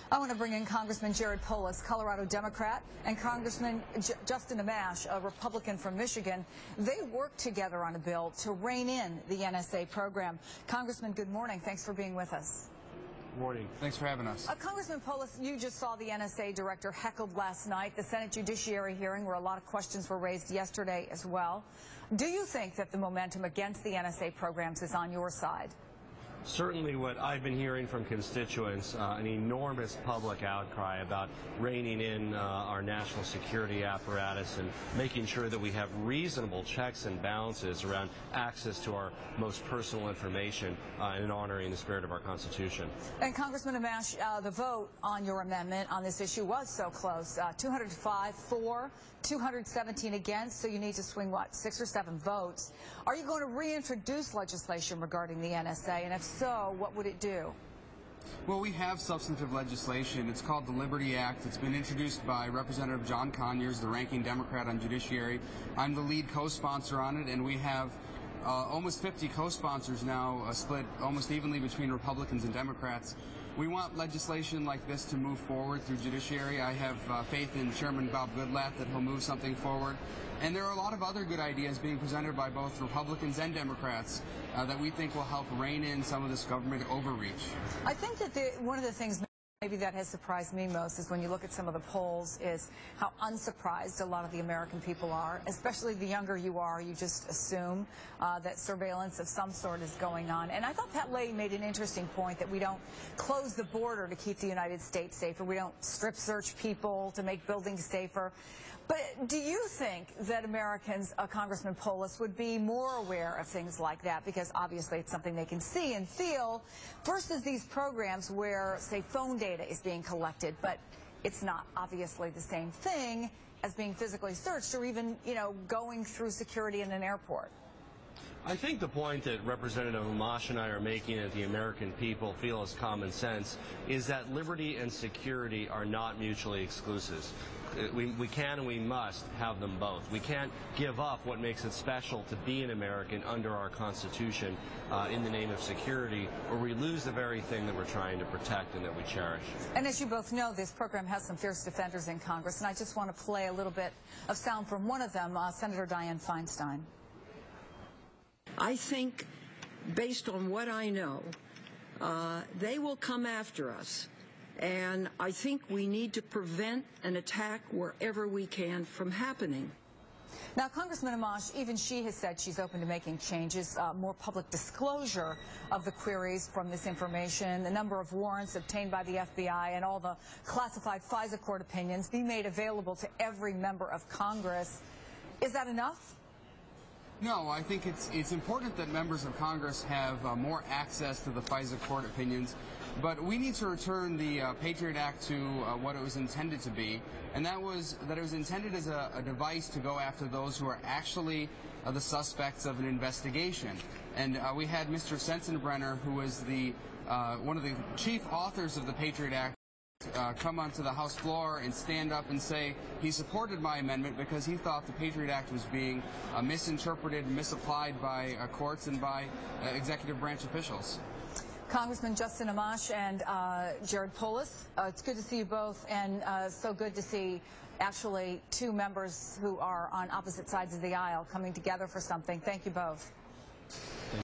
I want to bring in Congressman Jared Polis, Colorado Democrat, and Congressman Justin Amash, a Republican from Michigan. They worked together on a bill to rein in the NSA program. Congressman, good morning. Thanks for being with us. Good morning. Thanks for having us. Congressman Polis, you just saw the NSA director heckled last night, the Senate Judiciary hearing where a lot of questions were raised yesterday as well. Do you think that the momentum against the NSA programs is on your side? Certainly what I've been hearing from constituents, an enormous public outcry about reining in our national security apparatus and making sure that we have reasonable checks and balances around access to our most personal information and honoring the spirit of our Constitution. And Congressman Amash, the vote on your amendment on this issue was so close, 205 for, 217 against, so you need to swing, what, 6 or 7 votes. Are you going to reintroduce legislation regarding the NSA, and if so, what would it do? Well, we have substantive legislation. It's called the Liberty Act. It's been introduced by Representative John Conyers, the ranking Democrat on Judiciary. I'm the lead co-sponsor on it, and we have almost 50 co-sponsors now, split almost evenly between Republicans and Democrats. We want legislation like this to move forward through Judiciary. I have faith in Chairman Bob Goodlatte that he'll move something forward. And there are a lot of other good ideas being presented by both Republicans and Democrats that we think will help rein in some of this government overreach. I think that one of the things maybe that has surprised me most is when you look at some of the polls is how unsurprised a lot of the American people are, especially the younger you are. You just assume that surveillance of some sort is going on. And I thought Pat Leahy made an interesting point that we don't close the border to keep the United States safer. We don't strip search people to make buildings safer. But do you think that Americans, Congressman Polis, would be more aware of things like that? Because obviously it's something they can see and feel versus these programs where, say, phone data is being collected, but it's not obviously the same thing as being physically searched or even, going through security in an airport. I think the point that Representative Amash and I are making that the American people feel is common sense is that liberty and security are not mutually exclusive. We can and we must have them both. We can't give up what makes it special to be an American under our Constitution in the name of security, or we lose the very thing that we're trying to protect and that we cherish. And as you both know, this program has some fierce defenders in Congress, and I just want to play a little bit of sound from one of them, Senator Dianne Feinstein. I think, based on what I know, they will come after us. And I think we need to prevent an attack wherever we can from happening. Now, Congressman Amash, even she has said she's open to making changes, more public disclosure of the queries from this information, the number of warrants obtained by the FBI, and all the classified FISA court opinions be made available to every member of Congress. Is that enough? No, I think it's important that members of Congress have more access to the FISA court opinions, but we need to return the Patriot Act to what it was intended to be, and that it was intended as a device to go after those who are actually the suspects of an investigation. And we had Mr. Sensenbrenner, who was one of the chief authors of the Patriot Act, come onto the House floor and stand up and say he supported my amendment because he thought the Patriot Act was being misinterpreted and misapplied by courts and by executive branch officials. Congressman Justin Amash and Jared Polis, it's good to see you both, and so good to see actually 2 members who are on opposite sides of the aisle coming together for something. Thank you both.